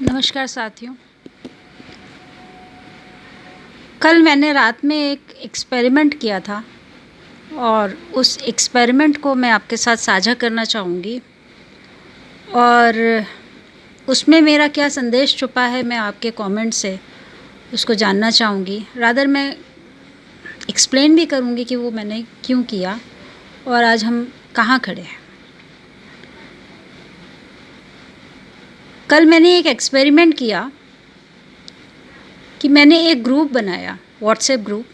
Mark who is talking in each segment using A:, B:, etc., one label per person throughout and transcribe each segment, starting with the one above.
A: नमस्कार साथियों। कल मैंने रात में एक एक्सपेरिमेंट किया था और उस एक्सपेरिमेंट को मैं आपके साथ साझा करना चाहूँगी और उसमें मेरा क्या संदेश छुपा है मैं आपके कमेंट से उसको जानना चाहूँगी। रादर मैं एक्सप्लेन भी करूँगी कि वो मैंने क्यों किया और आज हम कहाँ खड़े हैं। कल मैंने एक एक्सपेरिमेंट किया कि मैंने एक ग्रुप बनाया, व्हाट्सएप ग्रुप,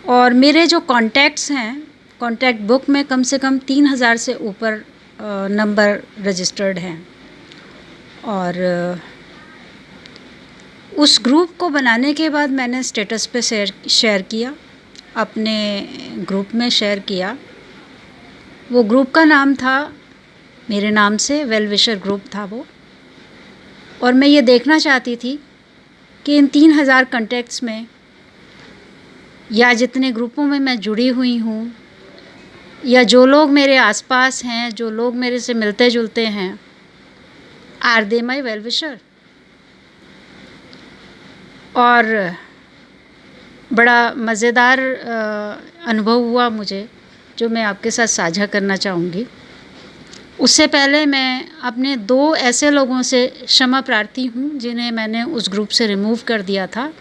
A: और मेरे जो कॉन्टैक्ट्स हैं, कॉन्टैक्ट बुक में कम से कम 3000 से ऊपर नंबर रजिस्टर्ड हैं। और उस ग्रुप को बनाने के बाद मैंने स्टेटस पे शेयर किया, अपने ग्रुप में शेयर किया। वो ग्रुप का नाम था मेरे नाम से, वेल विशर ग्रुप था वो। और मैं ये देखना चाहती थी कि इन 3000 कॉन्टैक्ट्स में या जितने ग्रुपों में मैं जुड़ी हुई हूँ या जो लोग मेरे आसपास हैं, जो लोग मेरे से मिलते जुलते हैं, are they my well wisher. और बड़ा मज़ेदार अनुभव हुआ मुझे, जो मैं आपके साथ साझा करना चाहूँगी। उससे पहले मैं अपने 2 ऐसे लोगों से क्षमा प्रार्थी हूँ जिन्हें मैंने उस ग्रुप से रिमूव कर दिया था।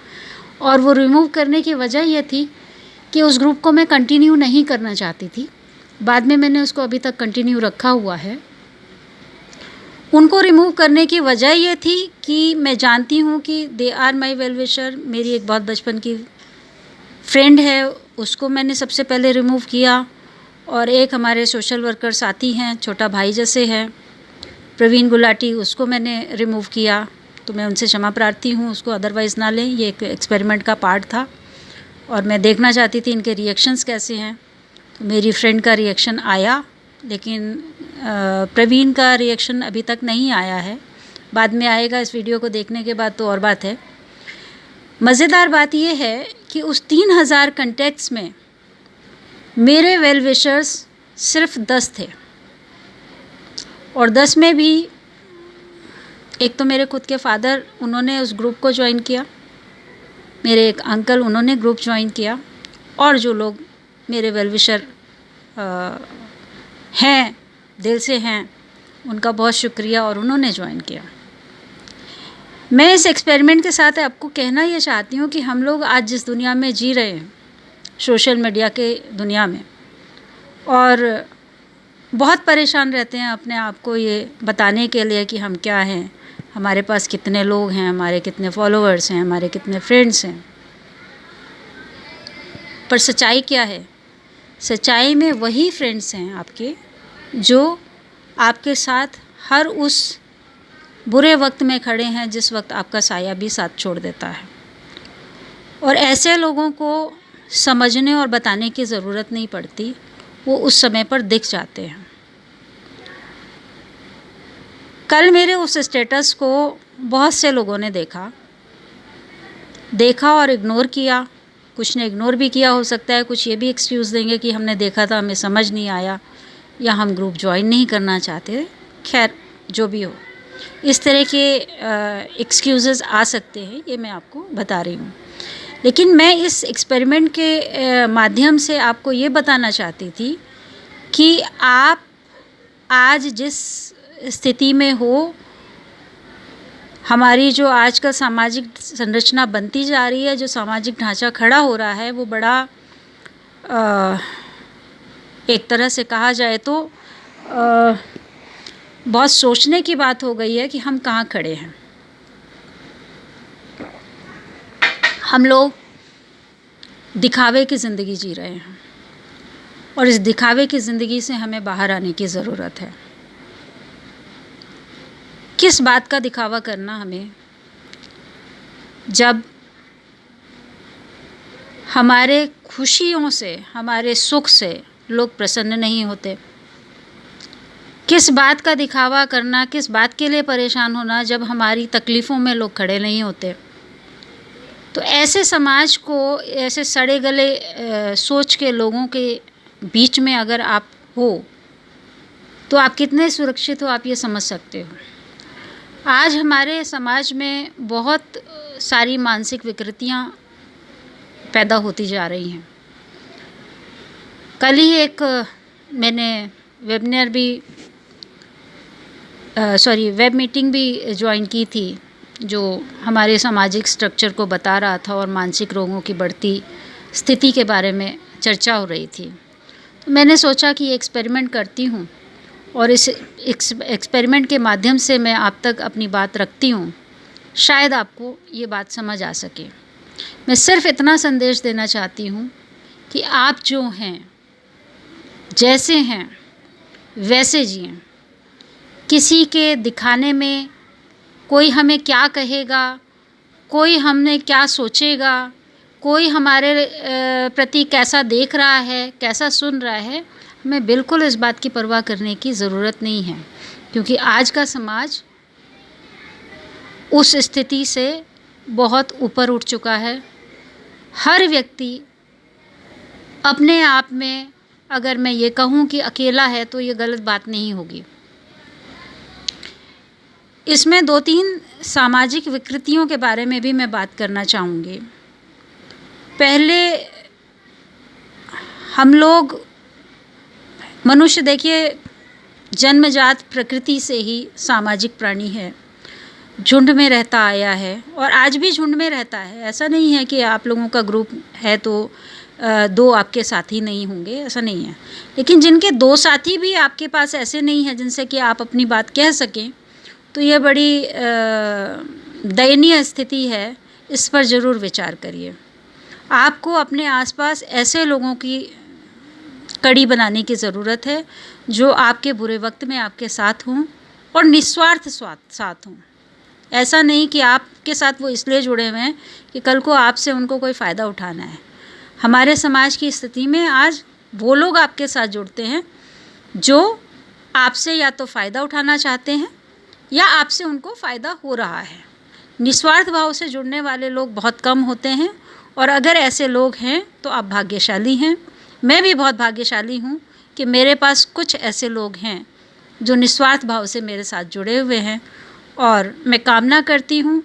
A: और वो रिमूव करने की वजह ये थी कि उस ग्रुप को मैं कंटिन्यू नहीं करना चाहती थी। बाद में मैंने उसको अभी तक कंटिन्यू रखा हुआ है। उनको रिमूव करने की वजह ये थी कि मैं जानती हूँ कि they are my well wisher. मेरी एक बहुत बचपन की फ्रेंड है, उसको मैंने सबसे पहले रिमूव किया। और एक हमारे सोशल वर्कर साथी हैं, छोटा भाई जैसे हैं, प्रवीण गुलाटी, उसको मैंने रिमूव किया। तो मैं उनसे क्षमा प्रार्थी हूँ, उसको अदरवाइज़ ना लें। ये एक एक्सपेरिमेंट का पार्ट था और मैं देखना चाहती थी इनके रिएक्शंस कैसे हैं। तो मेरी फ्रेंड का रिएक्शन आया, लेकिन प्रवीण का रिएक्शन अभी तक नहीं आया है। बाद में आएगा, इस वीडियो को देखने के बाद तो और बात है। मज़ेदार बात ये है कि उस 3000 कॉन्टैक्ट्स में मेरे वेल विशर्स सिर्फ 10 थे। और 10 में भी एक तो मेरे खुद के फादर, उन्होंने उस ग्रुप को ज्वाइन किया। मेरे एक अंकल, उन्होंने ग्रुप ज्वाइन किया। और जो लोग मेरे वेल विशर हैं, दिल से हैं, उनका बहुत शुक्रिया, और उन्होंने ज्वाइन किया। मैं इस एक्सपेरिमेंट के साथ आपको कहना ये चाहती हूँ कि हम लोग आज जिस दुनिया में जी रहे हैं, सोशल मीडिया के दुनिया में, और बहुत परेशान रहते हैं अपने आप को ये बताने के लिए कि हम क्या हैं, हमारे पास कितने लोग हैं, हमारे कितने फॉलोअर्स हैं, हमारे कितने फ्रेंड्स हैं। पर सच्चाई क्या है? सच्चाई में वही फ्रेंड्स हैं आपके जो आपके साथ हर उस बुरे वक्त में खड़े हैं जिस वक्त आपका साया भी साथ छोड़ देता है। और ऐसे लोगों को समझने और बताने की ज़रूरत नहीं पड़ती, वो उस समय पर दिख जाते हैं। कल मेरे उस स्टेटस को बहुत से लोगों ने देखा और इग्नोर किया। कुछ ने इग्नोर भी किया, हो सकता है कुछ ये भी एक्सक्यूज़ देंगे कि हमने देखा था, हमें समझ नहीं आया, या हम ग्रुप ज्वाइन नहीं करना चाहते। खैर, जो भी हो, इस तरह के एक्सक्यूज़ेस आ सकते हैं, ये मैं आपको बता रही हूँ। लेकिन मैं इस एक्सपेरिमेंट के माध्यम से आपको ये बताना चाहती थी कि आप आज जिस स्थिति में हो, हमारी जो आज का सामाजिक संरचना बनती जा रही है, जो सामाजिक ढांचा खड़ा हो रहा है, वो बड़ा एक तरह से कहा जाए तो बहुत सोचने की बात हो गई है कि हम कहाँ खड़े हैं। हम लोग दिखावे की ज़िंदगी जी रहे हैं और इस दिखावे की ज़िंदगी से हमें बाहर आने की ज़रूरत है। किस बात का दिखावा करना हमें, जब हमारे खुशियों से, हमारे सुख से लोग प्रसन्न नहीं होते। किस बात का दिखावा करना, किस बात के लिए परेशान होना जब हमारी तकलीफ़ों में लोग खड़े नहीं होते। तो ऐसे समाज को, ऐसे सड़े गले सोच के लोगों के बीच में अगर आप हो, तो आप कितने सुरक्षित हो, आप ये समझ सकते हो। आज हमारे समाज में बहुत सारी मानसिक विकृतियाँ पैदा होती जा रही हैं। कल ही एक मैंने वेबिनार भी वेब मीटिंग भी ज्वाइन की थी, जो हमारे सामाजिक स्ट्रक्चर को बता रहा था और मानसिक रोगों की बढ़ती स्थिति के बारे में चर्चा हो रही थी। तो मैंने सोचा कि एक्सपेरिमेंट करती हूँ और इस एक्सपेरिमेंट के माध्यम से मैं आप तक अपनी बात रखती हूँ। शायद आपको ये बात समझ आ सके। मैं सिर्फ इतना संदेश देना चाहती हूँ कि आप जो हैं, जैसे हैं वैसे जिएं। किसी के दिखाने में कोई हमें क्या कहेगा, कोई हमने क्या सोचेगा, कोई हमारे प्रति कैसा देख रहा है, कैसा सुन रहा है, हमें बिल्कुल इस बात की परवाह करने की ज़रूरत नहीं है। क्योंकि आज का समाज उस स्थिति से बहुत ऊपर उठ चुका है। हर व्यक्ति अपने आप में, अगर मैं ये कहूँ कि अकेला है, तो ये गलत बात नहीं होगी। इसमें 2-3 सामाजिक विकृतियों के बारे में भी मैं बात करना चाहूँगी। पहले हम लोग मनुष्य, देखिए, जन्मजात प्रकृति से ही सामाजिक प्राणी है, झुंड में रहता आया है और आज भी झुंड में रहता है। ऐसा नहीं है कि आप लोगों का ग्रुप है तो 2 आपके साथी नहीं होंगे, ऐसा नहीं है। लेकिन जिनके 2 साथी भी आपके पास ऐसे नहीं हैं जिनसे कि आप अपनी बात कह सकें, तो ये बड़ी दयनीय स्थिति है। इस पर ज़रूर विचार करिए। आपको अपने आसपास ऐसे लोगों की कड़ी बनाने की ज़रूरत है जो आपके बुरे वक्त में आपके साथ हों और निस्वार्थ साथ हों। ऐसा नहीं कि आपके साथ वो इसलिए जुड़े हुए हैं कि कल को आपसे उनको कोई फ़ायदा उठाना है। हमारे समाज की स्थिति में आज वो लोग आपके साथ जुड़ते हैं जो आपसे या तो फ़ायदा उठाना चाहते हैं या आपसे उनको फ़ायदा हो रहा है। निस्वार्थ भाव से जुड़ने वाले लोग बहुत कम होते हैं और अगर ऐसे लोग हैं तो आप भाग्यशाली हैं। मैं भी बहुत भाग्यशाली हूँ कि मेरे पास कुछ ऐसे लोग हैं जो निस्वार्थ भाव से मेरे साथ जुड़े हुए हैं और मैं कामना करती हूँ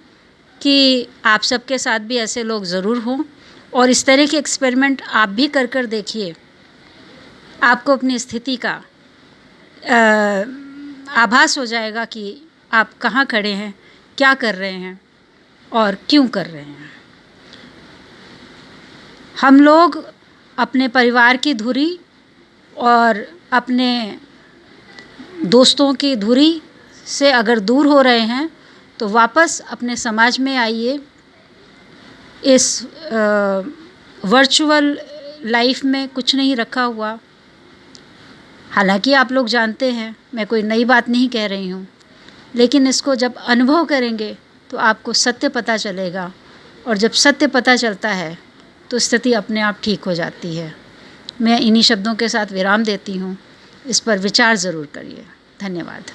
A: कि आप सबके साथ भी ऐसे लोग ज़रूर हों और इस तरह के एक्सपेरिमेंट आप भी कर देखिए। आपको अपनी स्थिति का आभास हो जाएगा कि आप कहाँ खड़े हैं, क्या कर रहे हैं और क्यों कर रहे हैं। हम लोग अपने परिवार की धुरी और अपने दोस्तों की धुरी से अगर दूर हो रहे हैं तो वापस अपने समाज में आइए। इस वर्चुअल लाइफ में कुछ नहीं रखा हुआ। हालांकि आप लोग जानते हैं, मैं कोई नई बात नहीं कह रही हूँ, लेकिन इसको जब अनुभव करेंगे तो आपको सत्य पता चलेगा और जब सत्य पता चलता है तो स्थिति अपने आप ठीक हो जाती है। मैं इन्हीं शब्दों के साथ विराम देती हूँ। इस पर विचार ज़रूर करिए। धन्यवाद।